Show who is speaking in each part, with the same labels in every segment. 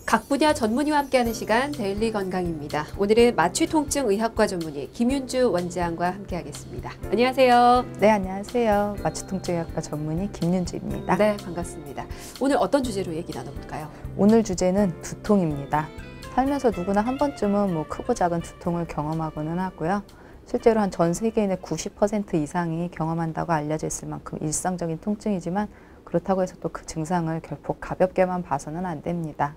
Speaker 1: 각 분야 전문의와 함께하는 시간 데일리 건강입니다. 오늘은 마취통증 의학과 전문의 김윤주 원장과 함께하겠습니다. 안녕하세요.
Speaker 2: 네, 안녕하세요. 마취통증 의학과 전문의 김윤주입니다.
Speaker 1: 네, 반갑습니다. 오늘 어떤 주제로 얘기 나눠볼까요?
Speaker 2: 오늘 주제는 두통입니다. 살면서 누구나 한 번쯤은 크고 작은 두통을 경험하고는 하고요. 실제로 전 세계인의 90% 이상이 경험한다고 알려져 있을 만큼 일상적인 통증이지만 그렇다고 해서 또 그 증상을 결코 가볍게만 봐서는 안 됩니다.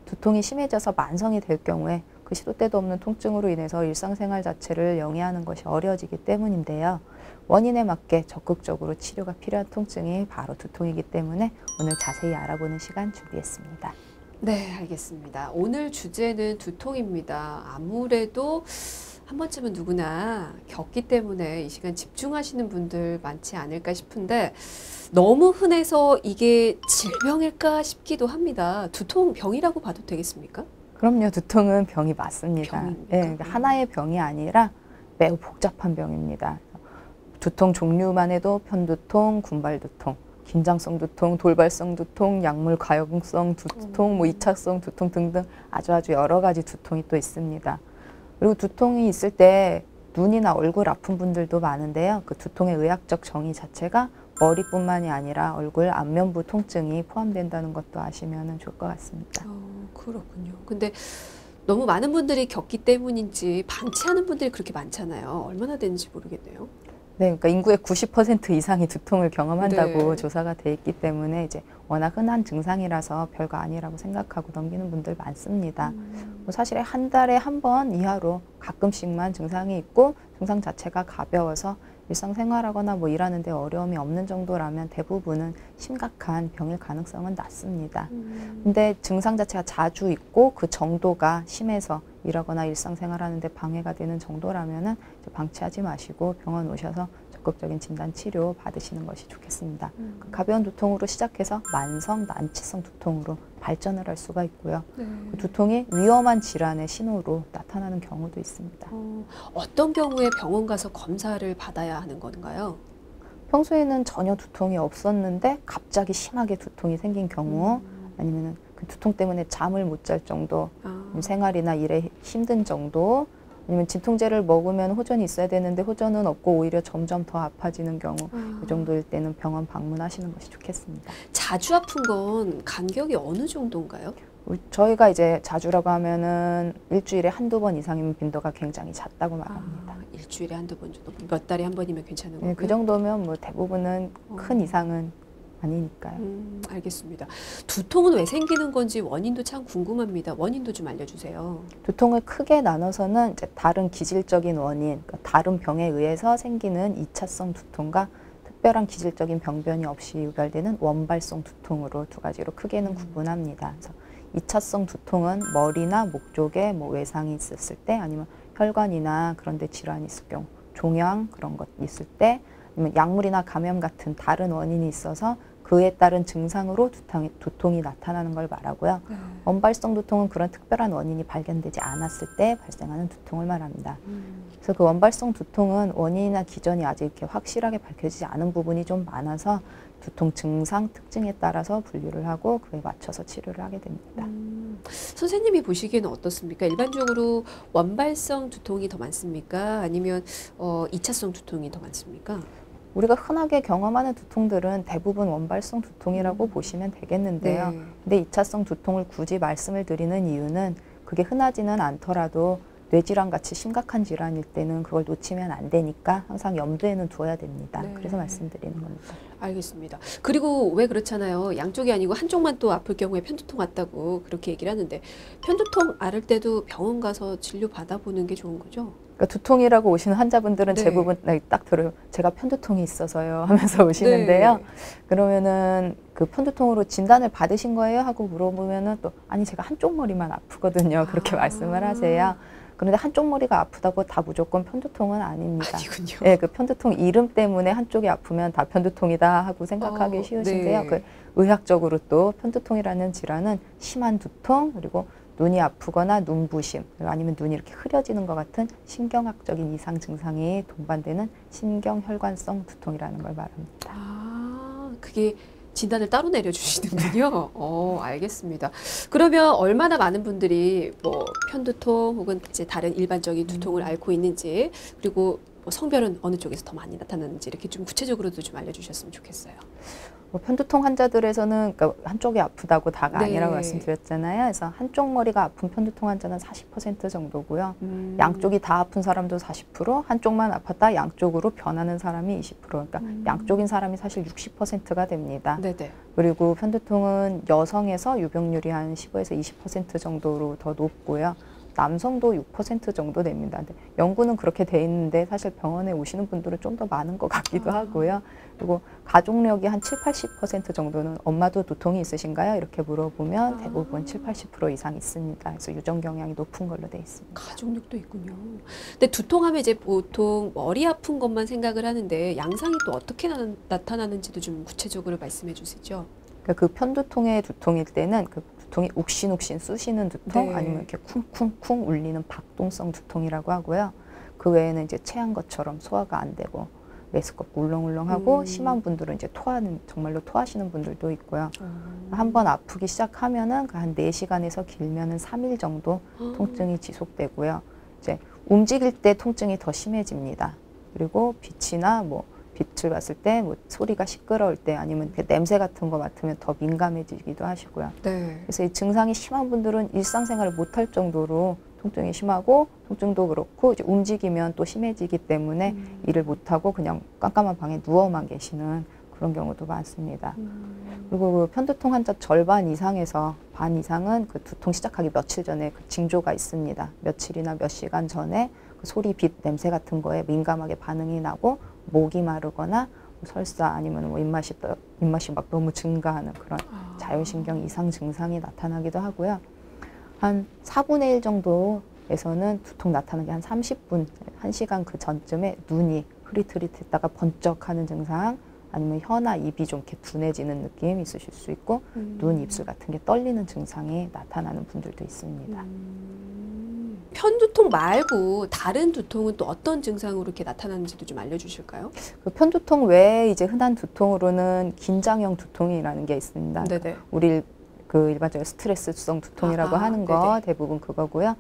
Speaker 2: 두통이 심해져서 만성이 될 경우에 그 시도 때도 없는 통증으로 인해서 일상생활 자체를 영위하는 것이 어려워지기 때문인데요. 원인에 맞게 적극적으로 치료가 필요한 통증이 바로 두통이기 때문에 오늘 자세히 알아보는 시간 준비했습니다.
Speaker 1: 네, 알겠습니다. 오늘 주제는 두통입니다. 아무래도 한 번쯤은 누구나 겪기 때문에 이 시간 집중하시는 분들 많지 않을까 싶은데 너무 흔해서 이게 질병일까 싶기도 합니다. 두통 병이라고 봐도 되겠습니까?
Speaker 2: 그럼요. 두통은 병이 맞습니다.
Speaker 1: 병입니까?
Speaker 2: 네, 하나의 병이 아니라 매우 복잡한 병입니다. 두통 종류만 해도 편두통, 군발두통, 긴장성 두통, 돌발성 두통, 약물 과용성 두통, 2차성 두통 등등 아주 여러 가지 두통이 또 있습니다. 그리고 두통이 있을 때 눈이나 얼굴 아픈 분들도 많은데요. 그 두통의 의학적 정의 자체가 머리뿐만이 아니라 얼굴 안면부 통증이 포함된다는 것도 아시면 좋을 것 같습니다.
Speaker 1: 그렇군요. 근데 너무 많은 분들이 겪기 때문인지 방치하는 분들이 그렇게 많잖아요. 얼마나 되는지 모르겠네요.
Speaker 2: 네, 그러니까 인구의 90% 이상이 두통을 경험한다고
Speaker 1: 네.
Speaker 2: 조사가 돼 있기 때문에 이제 워낙 흔한 증상이라서 별거 아니라고 생각하고 넘기는 분들 많습니다. 사실 한 달에 한 번 이하로 가끔씩만 증상이 있고 증상 자체가 가벼워서 일상생활하거나 일하는데 어려움이 없는 정도라면 대부분은 심각한 병일 가능성은 낮습니다. 근데 증상 자체가 자주 있고 그 정도가 심해서 일하거나 일상생활하는데 방해가 되는 정도라면은 방치하지 마시고 병원 오셔서 적극적인 진단 치료 받으시는 것이 좋겠습니다. 가벼운 두통으로 시작해서 만성 난치성 두통으로 발전을 할 수가 있고요.
Speaker 1: 네.
Speaker 2: 그 두통이 위험한 질환의 신호로 나타나는 경우도 있습니다.
Speaker 1: 어떤 경우에 병원 가서 검사를 받아야 하는 건가요?
Speaker 2: 평소에는 전혀 두통이 없었는데 갑자기 심하게 두통이 생긴 경우 아니면 그 두통 때문에 잠을 못 잘 정도, 생활이나 일에 힘든 정도, 아니면 진통제를 먹으면 호전이 있어야 되는데 호전은 없고 오히려 점점 더 아파지는 경우 그 정도일 때는 병원 방문하시는 것이 좋겠습니다.
Speaker 1: 자주 아픈 건 간격이 어느 정도인가요?
Speaker 2: 저희가 이제 자주라고 하면은 일주일에 한두 번 이상이면 빈도가 굉장히 잦다고 말합니다.
Speaker 1: 일주일에 한두 번 정도, 몇 달에 한 번이면 괜찮은 거고요?
Speaker 2: 네, 그 정도면 대부분은 큰 이상은 아니니까요.
Speaker 1: 알겠습니다. 두통은 왜 생기는 건지 원인도 참 궁금합니다. 원인도 좀 알려주세요.
Speaker 2: 두통을 크게 나눠서는 이제 다른 기질적인 원인, 그러니까 다른 병에 의해서 생기는 2차성 두통과 특별한 기질적인 병변이 없이 유발되는 원발성 두통으로 두 가지로 크게는 구분합니다. 그래서 2차성 두통은 머리나 목 쪽에 외상이 있었을 때 아니면 혈관이나 그런 데 질환이 있을 경우, 종양 그런 것 있을 때 아니면 약물이나 감염 같은 다른 원인이 있어서 그에 따른 증상으로 두통이 나타나는 걸 말하고요. 원발성 두통은 그런 특별한 원인이 발견되지 않았을 때 발생하는 두통을 말합니다. 그래서 그 원발성 두통은 원인이나 기전이 아직 이렇게 확실하게 밝혀지지 않은 부분이 좀 많아서 두통 증상 특징에 따라서 분류를 하고 그에 맞춰서 치료를 하게 됩니다.
Speaker 1: 선생님이 보시기에는 어떻습니까? 일반적으로 원발성 두통이 더 많습니까? 아니면 2차성 두통이 더 많습니까?
Speaker 2: 우리가 흔하게 경험하는 두통들은 대부분 원발성 두통이라고 보시면 되겠는데요.
Speaker 1: 네.
Speaker 2: 근데 2차성 두통을 굳이 말씀을 드리는 이유는 그게 흔하지는 않더라도 뇌질환 같이 심각한 질환일 때는 그걸 놓치면 안 되니까 항상 염두에는 두어야 됩니다.
Speaker 1: 네.
Speaker 2: 그래서 말씀드리는 겁니다.
Speaker 1: 알겠습니다. 그리고 왜 그렇잖아요. 양쪽이 아니고 한쪽만 또 아플 경우에 편두통 왔다고 그렇게 얘기를 하는데 편두통 앓을 때도 병원 가서 진료 받아보는 게 좋은 거죠?
Speaker 2: 그러니까 두통이라고 오시는 환자분들은
Speaker 1: 네.
Speaker 2: 대부분 딱 들어요. 제가 편두통이 있어서요 하면서 오시는데요.
Speaker 1: 네.
Speaker 2: 그러면은 그 편두통으로 진단을 받으신 거예요? 하고 물어보면은 또 아니 제가 한쪽 머리만 아프거든요. 그렇게 말씀을 하세요. 그런데 한쪽 머리가 아프다고 다 무조건 편두통은 아닙니다.
Speaker 1: 아니군요.
Speaker 2: 네, 그 편두통 이름 때문에 한쪽이 아프면 다 편두통이다 하고 생각하기 쉬우신데요.
Speaker 1: 네.
Speaker 2: 그 의학적으로 또 편두통이라는 질환은 심한 두통 그리고 눈이 아프거나 눈부심 아니면 눈이 이렇게 흐려지는 것 같은 신경학적인 이상 증상이 동반되는 신경혈관성 두통이라는 걸 말합니다.
Speaker 1: 그게 진단을 따로 내려주시는군요. 알겠습니다. 그러면 얼마나 많은 분들이 뭐 편두통 혹은 이제 다른 일반적인 두통을 앓고 있는지, 그리고 뭐 성별은 어느 쪽에서 더 많이 나타나는지 이렇게 좀 구체적으로도 좀 알려주셨으면 좋겠어요.
Speaker 2: 뭐 편두통 환자들에서는 그러니까 한쪽이 아프다고 다가
Speaker 1: 네.
Speaker 2: 아니라고 말씀드렸잖아요. 그래서 한쪽 머리가 아픈 편두통 환자는 40% 정도고요. 양쪽이 다 아픈 사람도 40%, 한쪽만 아팠다 양쪽으로 변하는 사람이 20%. 그러니까 양쪽인 사람이 사실 60%가 됩니다.
Speaker 1: 네네.
Speaker 2: 그리고 편두통은 여성에서 유병률이 한 15에서 20% 정도로 더 높고요. 남성도 6% 정도 됩니다. 근데 연구는 그렇게 돼 있는데 사실 병원에 오시는 분들은 좀 더 많은 것 같기도 하고요. 그리고 가족력이 한 7, 80% 정도는 엄마도 두통이 있으신가요? 이렇게 물어보면 대부분 7, 80% 이상 있습니다. 그래서 유전 경향이 높은 걸로 돼 있습니다.
Speaker 1: 가족력도 있군요. 근데 두통하면 이제 보통 머리 아픈 것만 생각을 하는데 양상이 또 어떻게 나타나는지도 좀 구체적으로 말씀해 주시죠.
Speaker 2: 그러니까 그 편두통의 두통일 때는 그 두통이 욱신욱신 쑤시는 두통,
Speaker 1: 네.
Speaker 2: 아니면 이렇게 쿵쿵쿵 울리는 박동성 두통이라고 하고요. 그 외에는 이제 체한 것처럼 소화가 안 되고 메스껍고 울렁울렁하고 심한 분들은 이제 정말로 토하시는 분들도 있고요. 한번 아프기 시작하면은 한 4시간에서 길면은 3일 정도 통증이 지속되고요. 이제 움직일 때 통증이 더 심해집니다. 그리고 빛이나 뭐 빛을 봤을 때 뭐 소리가 시끄러울 때 아니면 냄새 같은 거 맡으면 더 민감해지기도 하시고요.
Speaker 1: 네.
Speaker 2: 그래서 이 증상이 심한 분들은 일상생활을 못할 정도로 통증이 심하고, 통증도 그렇고 이제 움직이면 또 심해지기 때문에 일을 못하고 그냥 깜깜한 방에 누워만 계시는 그런 경우도 많습니다. 그리고 그 편두통 환자 절반 이상에서 반 이상은 그 두통 시작하기 며칠 전에 그 징조가 있습니다. 며칠이나 몇 시간 전에 그 소리, 빛, 냄새 같은 거에 민감하게 반응이 나고 목이 마르거나 설사 아니면 뭐 입맛이 막 너무 증가하는 그런 자율신경 이상 증상이 나타나기도 하고요. 한 4분의 1 정도에서는 두통 나타나기 한 30분, 1시간 그 전쯤에 눈이 흐릿흐릿했다가 번쩍하는 증상, 아니면 혀나 입이 좀 이렇게 둔해지는 느낌 있으실 수 있고, 눈, 입술 같은 게 떨리는 증상이 나타나는 분들도 있습니다.
Speaker 1: 편두통 말고 다른 두통은 또 어떤 증상으로 이렇게 나타나는지도 좀 알려주실까요?
Speaker 2: 그 편두통 외에 이제 흔한 두통으로는 긴장형 두통이라는 게 있습니다.
Speaker 1: 네네.
Speaker 2: 우리 그 일반적으로 스트레스성 두통이라고 하는 거
Speaker 1: 네네.
Speaker 2: 대부분 그거고요.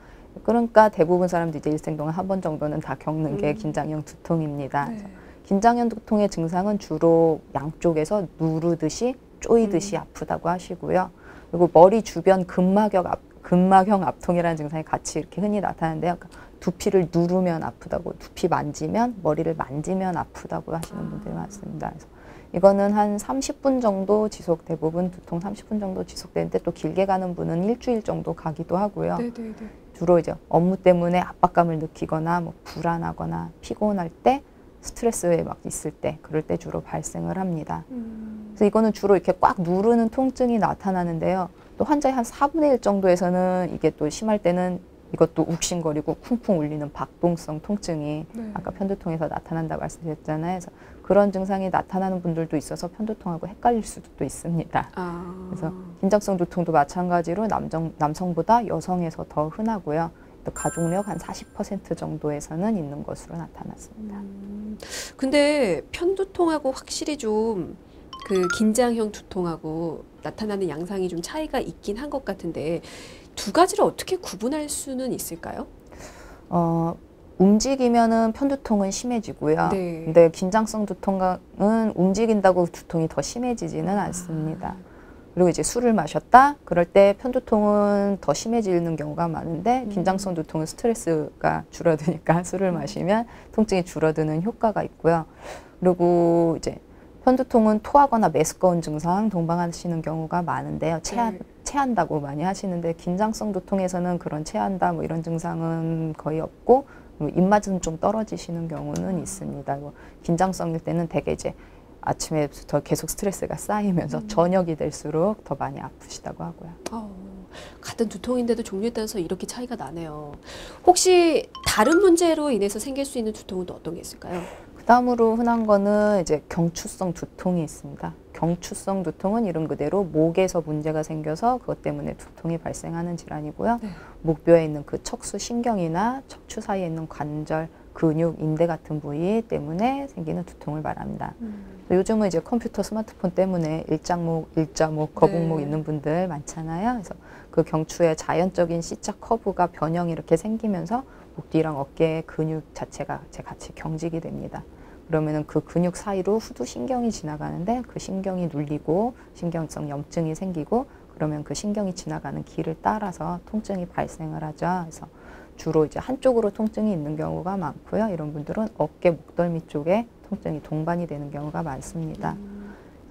Speaker 2: 그러니까 대부분 사람들이 이제 일생 동안 한 번 정도는 다 겪는 게 긴장형 두통입니다.
Speaker 1: 네.
Speaker 2: 긴장형 두통의 증상은 주로 양쪽에서 누르듯이 쪼이듯이 아프다고 하시고요. 그리고 머리 주변 근막형 압통이라는 증상이 같이 이렇게 흔히 나타나는데요. 그러니까 두피를 누르면 아프다고, 두피 만지면, 머리를 만지면 아프다고 하시는 분들이 많습니다. 그래서 이거는 한 30분 정도 대부분 두통 30분 정도 지속되는데, 또 길게 가는 분은 일주일 정도 가기도 하고요.
Speaker 1: 네네네.
Speaker 2: 주로 이제 업무 때문에 압박감을 느끼거나 뭐 불안하거나 피곤할 때, 스트레스에 막 있을 때, 그럴 때 주로 발생을 합니다. 그래서 이거는 주로 이렇게 꽉 누르는 통증이 나타나는데요. 또 환자의 한 4분의 1 정도에서는 이게 또 심할 때는 이것도 욱신거리고 쿵쿵 울리는 박동성 통증이 아까 편두통에서 나타난다고 말씀드렸잖아요. 그래서 그런 증상이 나타나는 분들도 있어서 편두통하고 헷갈릴 수도 있습니다. 그래서 긴장성 두통도 마찬가지로 남성보다 여성에서 더 흔하고요. 또 가족력 한 40% 정도에서는 있는 것으로 나타났습니다.
Speaker 1: 근데 편두통하고 확실히 좀 그 긴장형 두통하고 나타나는 양상이 좀 차이가 있긴 한 것 같은데, 두 가지를 어떻게 구분할 수는 있을까요?
Speaker 2: 움직이면은 편두통은 심해지고요.
Speaker 1: 네.
Speaker 2: 근데 긴장성 두통은 움직인다고 두통이 더 심해지지는 않습니다. 그리고 이제 술을 마셨다? 그럴 때 편두통은 더 심해지는 경우가 많은데, 긴장성 두통은 스트레스가 줄어드니까 술을 마시면 통증이 줄어드는 효과가 있고요. 그리고 이제 편두통은 토하거나 메스꺼운 증상 동반하시는 경우가 많은데요. 체한다고 많이 하시는데, 긴장성 두통에서는 그런 체한다 뭐 이런 증상은 거의 없고, 입맛은 좀 떨어지시는 경우는 있습니다. 뭐 긴장성일 때는 되게 이제 아침에부터 계속 스트레스가 쌓이면서 저녁이 될수록 더 많이 아프시다고 하고요.
Speaker 1: 같은 두통인데도 종류에 따라서 이렇게 차이가 나네요. 혹시 다른 문제로 인해서 생길 수 있는 두통은 또 어떤 게 있을까요?
Speaker 2: 그다음으로 흔한 거는 이제 경추성 두통이 있습니다. 경추성 두통은 이름 그대로 목에서 문제가 생겨서 그것 때문에 두통이 발생하는 질환이고요. 목뼈에 있는 그 척수 신경이나 척추 사이에 있는 관절, 근육, 인대 같은 부위 때문에 생기는 두통을 말합니다. 요즘은 이제 컴퓨터, 스마트폰 때문에 일자목, 거북목
Speaker 1: 네.
Speaker 2: 있는 분들 많잖아요. 그래서 그 경추의 자연적인 C자 커브가 변형이 이렇게 생기면서 목 뒤랑 어깨의 근육 자체가 같이 경직이 됩니다. 그러면은 그 근육 사이로 후두 신경이 지나가는데 그 신경이 눌리고 신경성 염증이 생기고 그러면 그 신경이 지나가는 길을 따라서 통증이 발생을 하죠. 그래서 주로 이제 한쪽으로 통증이 있는 경우가 많고요. 이런 분들은 어깨, 목덜미 쪽에 통증이 동반이 되는 경우가 많습니다.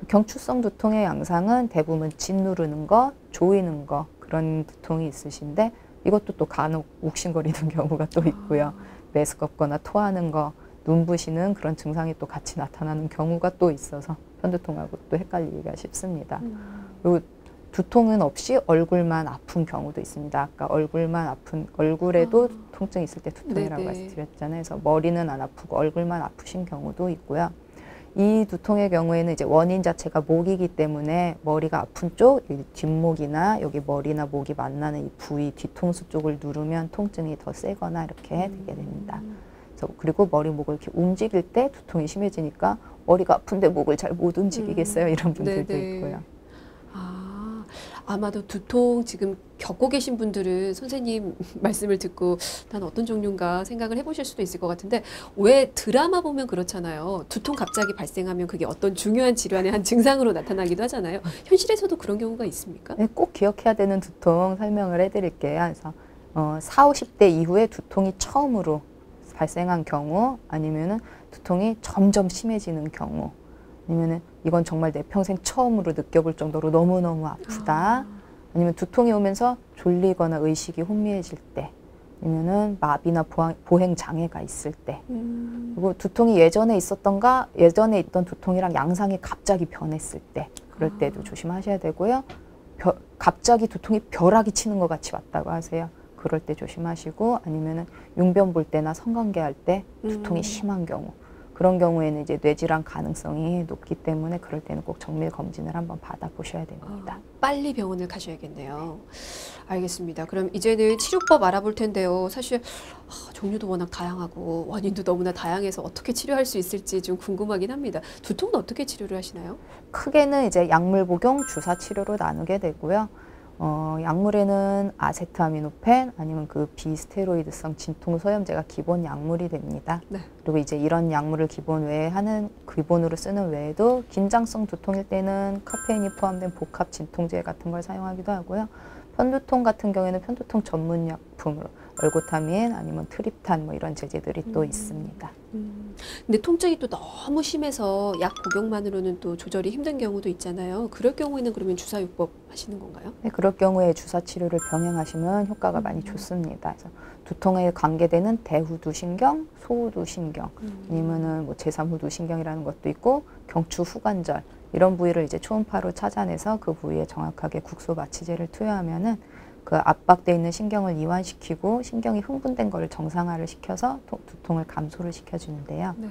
Speaker 2: 경추성 두통의 양상은 대부분 짓누르는 거, 조이는 거 그런 두통이 있으신데 이것도 또 간혹 욱신거리는 경우가 또 있고요. 메스껍거나 토하는 거, 눈부시는 그런 증상이 또 같이 나타나는 경우가 또 있어서 편두통하고 또 헷갈리기가 쉽습니다. 그리고 두통은 없이 얼굴만 아픈 경우도 있습니다. 아까 얼굴만 아픈, 얼굴에도 통증이 있을 때 두통이라고
Speaker 1: 네네.
Speaker 2: 말씀드렸잖아요. 그래서 머리는 안 아프고 얼굴만 아프신 경우도 있고요. 이 두통의 경우에는 이제 원인 자체가 목이기 때문에 머리가 아픈 쪽, 여기 뒷목이나 여기 머리나 목이 만나는 이 부위, 뒤통수 쪽을 누르면 통증이 더 세거나 이렇게 되게 됩니다. 그래서 그리고 머리, 목을 이렇게 움직일 때 두통이 심해지니까 머리가 아픈데 목을 잘 못 움직이겠어요. 이런 분들도
Speaker 1: 네네.
Speaker 2: 있고요.
Speaker 1: 아마도 두통 지금 겪고 계신 분들은 선생님 말씀을 듣고 난 어떤 종류인가 생각을 해보실 수도 있을 것 같은데 왜 드라마 보면 그렇잖아요. 두통 갑자기 발생하면 그게 어떤 중요한 질환의 한 증상으로 나타나기도 하잖아요. 현실에서도 그런 경우가 있습니까?
Speaker 2: 네, 꼭 기억해야 되는 두통 설명을 해드릴게요. 그래서 4, 50대 이후에 두통이 처음으로 발생한 경우 아니면은 두통이 점점 심해지는 경우 아니면은 이건 정말 내 평생 처음으로 느껴볼 정도로 너무너무 아프다. 아니면 두통이 오면서 졸리거나 의식이 혼미해질 때 아니면은 마비나 보행 장애가 있을 때 그리고 두통이 예전에 있던 두통이랑 양상이 갑자기 변했을 때 그럴 때도 조심하셔야 되고요. 갑자기 두통이 벼락이 치는 것 같이 왔다고 하세요. 그럴 때 조심하시고 아니면은 용변 볼 때나 성관계 할 때 두통이 심한 경우 그런 경우에는 이제 뇌질환 가능성이 높기 때문에 그럴 때는 꼭 정밀 검진을 한번 받아보셔야 됩니다.
Speaker 1: 빨리 병원을 가셔야겠네요. 알겠습니다. 그럼 이제는 치료법 알아볼 텐데요. 사실 종류도 워낙 다양하고 원인도 너무나 다양해서 어떻게 치료할 수 있을지 좀 궁금하긴 합니다. 두통은 어떻게 치료를 하시나요?
Speaker 2: 크게는 이제 약물 복용, 주사 치료로 나누게 되고요. 약물에는 아세트아미노펜 아니면 그 비스테로이드성 진통소염제가 기본 약물이 됩니다.
Speaker 1: 네.
Speaker 2: 그리고 이제 이런 약물을 기본으로 쓰는 외에도 긴장성 두통일 때는 카페인이 포함된 복합 진통제 같은 걸 사용하기도 하고요. 편두통 같은 경우에는 편두통 전문 약품으로 얼고타민 아니면 트립탄 뭐 이런 제제들이 또 있습니다.
Speaker 1: 근데 통증이 또 너무 심해서 약 복용만으로는 또 조절이 힘든 경우도 있잖아요. 그럴 경우에는 그러면 주사요법 하시는 건가요?
Speaker 2: 네, 그럴 경우에 주사 치료를 병행하시면 효과가 많이 좋습니다. 그래서 두통에 관계되는 대후두신경, 소후두신경, 아니면은 뭐 제3후두신경이라는 것도 있고 경추 후관절 이런 부위를 이제 초음파로 찾아내서 그 부위에 정확하게 국소 마취제를 투여하면은 그 압박돼 있는 신경을 이완시키고 신경이 흥분된 거를 정상화를 시켜서 두통을 감소를 시켜주는데요.
Speaker 1: 네.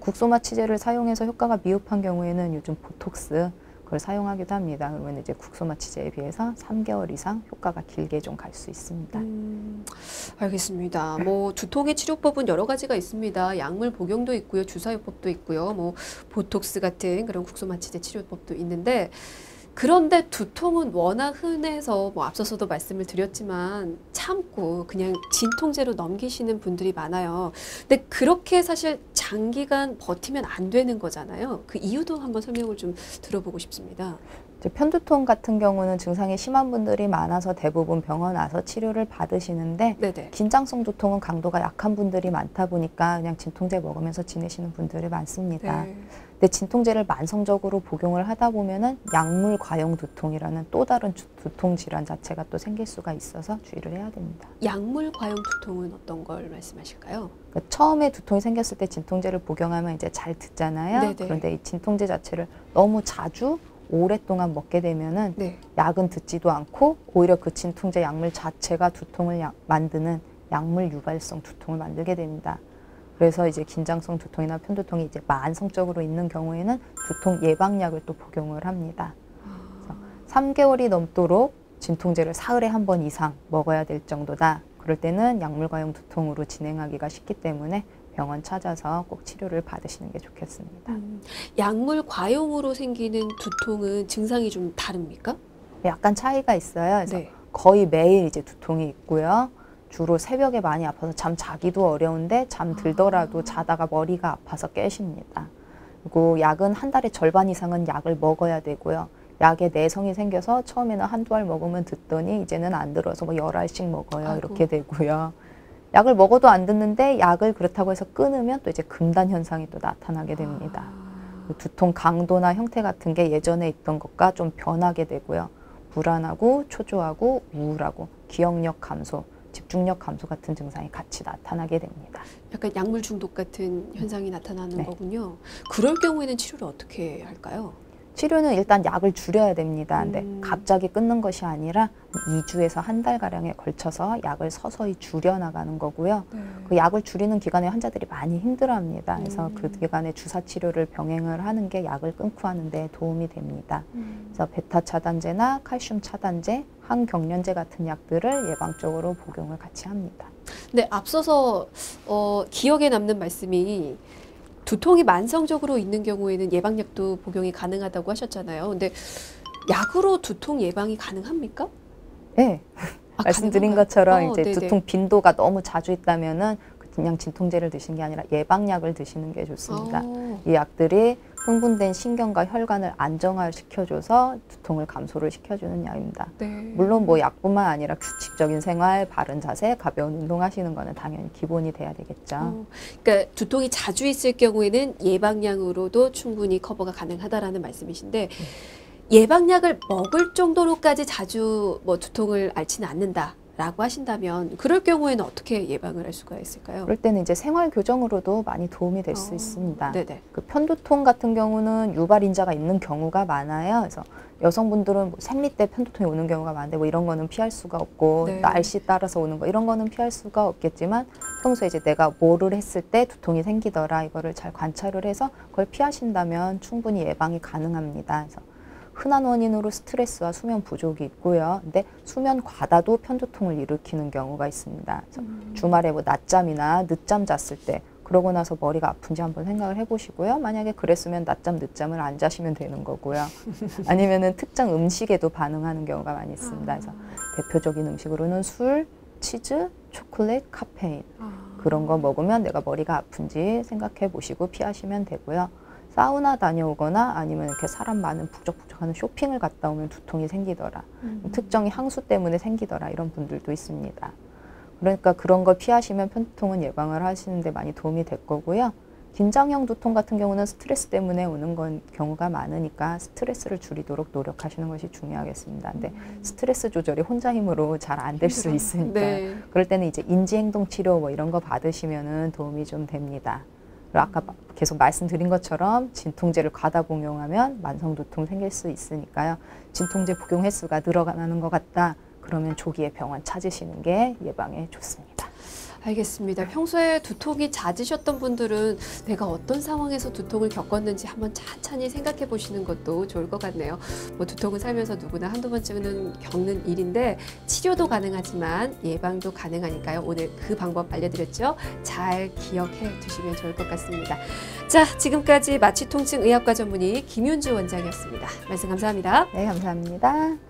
Speaker 2: 국소 마취제를 사용해서 효과가 미흡한 경우에는 요즘 보톡스 그걸 사용하기도 합니다. 그러면 이제 국소 마취제에 비해서 3개월 이상 효과가 길게 좀 갈 수 있습니다.
Speaker 1: 알겠습니다. 뭐 두통의 치료법은 여러 가지가 있습니다. 약물 복용도 있고요, 주사요법도 있고요, 뭐 보톡스 같은 그런 국소 마취제 치료법도 있는데. 그런데 두통은 워낙 흔해서 뭐 앞서서도 말씀을 드렸지만 참고 그냥 진통제로 넘기시는 분들이 많아요. 근데 그렇게 사실 장기간 버티면 안 되는 거잖아요. 그 이유도 한번 설명을 좀 들어보고 싶습니다.
Speaker 2: 이제 편두통 같은 경우는 증상이 심한 분들이 많아서 대부분 병원 와서 치료를 받으시는데
Speaker 1: 네네.
Speaker 2: 긴장성 두통은 강도가 약한 분들이 많다 보니까 그냥 진통제 먹으면서 지내시는 분들이 많습니다.
Speaker 1: 네.
Speaker 2: 근데 진통제를 만성적으로 복용을 하다 보면은 약물 과용 두통이라는 또 다른 두통 질환 자체가 또 생길 수가 있어서 주의를 해야 됩니다.
Speaker 1: 약물 과용 두통은 어떤 걸 말씀하실까요?
Speaker 2: 그러니까 처음에 두통이 생겼을 때 진통제를 복용하면 이제 잘 듣잖아요.
Speaker 1: 네네.
Speaker 2: 그런데 이 진통제 자체를 너무 자주 오랫동안 먹게 되면은
Speaker 1: 네.
Speaker 2: 약은 듣지도 않고 오히려 그 진통제 약물 자체가 두통을 만드는 약물 유발성 두통을 만들게 됩니다. 그래서 이제 긴장성 두통이나 편두통이 이제 만성적으로 있는 경우에는 두통 예방약을 또 복용을 합니다. 그래서 3개월이 넘도록 진통제를 사흘에 한 번 이상 먹어야 될 정도다. 그럴 때는 약물 과용 두통으로 진행하기가 쉽기 때문에 병원 찾아서 꼭 치료를 받으시는 게 좋겠습니다.
Speaker 1: 약물 과용으로 생기는 두통은 증상이 좀 다릅니까?
Speaker 2: 약간 차이가 있어요. 그래서
Speaker 1: 네.
Speaker 2: 거의 매일 이제 두통이 있고요. 주로 새벽에 많이 아파서 잠 자기도 어려운데 잠 들더라도 자다가 머리가 아파서 깨십니다. 그리고 약은 한 달에 절반 이상은 약을 먹어야 되고요. 약에 내성이 생겨서 처음에는 한두 알 먹으면 듣더니 이제는 안 들어서 뭐 10알씩 먹어요.
Speaker 1: 아이고.
Speaker 2: 이렇게 되고요. 약을 먹어도 안 듣는데 약을 그렇다고 해서 끊으면 또 이제 금단 현상이 또 나타나게 됩니다. 두통 강도나 형태 같은 게 예전에 있던 것과 좀 변하게 되고요. 불안하고 초조하고 우울하고 기억력 감소, 집중력 감소 같은 증상이 같이 나타나게 됩니다.
Speaker 1: 약간 약물 중독 같은 현상이 나타나는
Speaker 2: 네.
Speaker 1: 거군요. 그럴 경우에는 치료를 어떻게 할까요?
Speaker 2: 치료는 일단 약을 줄여야 됩니다. 근데 갑자기 끊는 것이 아니라 2주에서 한 달가량에 걸쳐서 약을 서서히 줄여나가는 거고요.
Speaker 1: 네.
Speaker 2: 그 약을 줄이는 기간에 환자들이 많이 힘들어합니다. 그래서 그 기간에 주사 치료를 병행을 하는 게 약을 끊고 하는 데 도움이 됩니다. 그래서 베타 차단제나 칼슘 차단제, 항경련제 같은 약들을 예방적으로 복용을 같이 합니다.
Speaker 1: 네, 앞서서 기억에 남는 말씀이 두통이 만성적으로 있는 경우에는 예방약도 복용이 가능하다고 하셨잖아요. 근데 약으로 두통 예방이 가능합니까?
Speaker 2: 네. 말씀드린 것처럼 이제
Speaker 1: 네네.
Speaker 2: 두통 빈도가 너무 자주 있다면은 그냥 진통제를 드시는 게 아니라 예방약을 드시는 게 좋습니다. 이 약들이 흥분된 신경과 혈관을 안정화시켜줘서 두통을 감소를 시켜주는 약입니다.
Speaker 1: 네.
Speaker 2: 물론 뭐 약뿐만 아니라 규칙적인 생활, 바른 자세, 가벼운 운동하시는 거는 당연히 기본이 돼야 되겠죠.
Speaker 1: 그러니까 두통이 자주 있을 경우에는 예방약으로도 충분히 커버가 가능하다라는 말씀이신데 예방약을 먹을 정도로까지 자주 뭐 두통을 앓지는 않는다라고 하신다면 그럴 경우에는 어떻게 예방을 할 수가 있을까요?
Speaker 2: 그럴 때는 이제 생활 교정으로도 많이 도움이 될 수 있습니다.
Speaker 1: 네네.
Speaker 2: 그 편두통 같은 경우는 유발인자가 있는 경우가 많아요. 그래서 여성분들은 뭐 생리 때 편두통이 오는 경우가 많은데 뭐 이런 거는 피할 수가 없고
Speaker 1: 네.
Speaker 2: 날씨 따라서 오는 거 이런 거는 피할 수가 없겠지만 평소에 이제 내가 뭐를 했을 때 두통이 생기더라 이거를 잘 관찰을 해서 그걸 피하신다면 충분히 예방이 가능합니다. 그래서 흔한 원인으로 스트레스와 수면 부족이 있고요. 근데 수면 과다도 편두통을 일으키는 경우가 있습니다. 그래서 주말에 뭐 낮잠이나 늦잠 잤을 때 그러고 나서 머리가 아픈지 한번 생각을 해보시고요. 만약에 그랬으면 낮잠, 늦잠을 안 자시면 되는 거고요. 아니면은 특정 음식에도 반응하는 경우가 많이 있습니다. 그래서 대표적인 음식으로는 술, 치즈, 초콜릿, 카페인 그런 거 먹으면 내가 머리가 아픈지 생각해 보시고 피하시면 되고요. 사우나 다녀오거나 아니면 이렇게 사람 많은 북적북적하는 쇼핑을 갔다 오면 두통이 생기더라. 특정 향수 때문에 생기더라. 이런 분들도 있습니다. 그러니까 그런 걸 피하시면 편두통은 예방을 하시는 데 많이 도움이 될 거고요. 긴장형 두통 같은 경우는 스트레스 때문에 오는 경우가 많으니까 스트레스를 줄이도록 노력하시는 것이 중요하겠습니다. 근데 스트레스 조절이 혼자 힘으로 잘 안 될 수 있으니까
Speaker 1: 네.
Speaker 2: 그럴 때는 이제 인지행동 치료 뭐 이런 거 받으시면은 도움이 좀 됩니다. 그리고 아까 계속 말씀드린 것처럼 진통제를 과다 복용하면 만성 두통 생길 수 있으니까요. 진통제 복용 횟수가 늘어나는 것 같다. 그러면 조기에 병원 찾으시는 게 예방에 좋습니다.
Speaker 1: 알겠습니다. 평소에 두통이 잦으셨던 분들은 내가 어떤 상황에서 두통을 겪었는지 한번 찬찬히 생각해 보시는 것도 좋을 것 같네요. 뭐 두통은 살면서 누구나 한두 번쯤은 겪는 일인데 치료도 가능하지만 예방도 가능하니까요. 오늘 그 방법 알려드렸죠? 잘 기억해 두시면 좋을 것 같습니다. 자, 지금까지 마취통증의학과 전문의 김윤주 원장이었습니다. 말씀 감사합니다.
Speaker 2: 네, 감사합니다.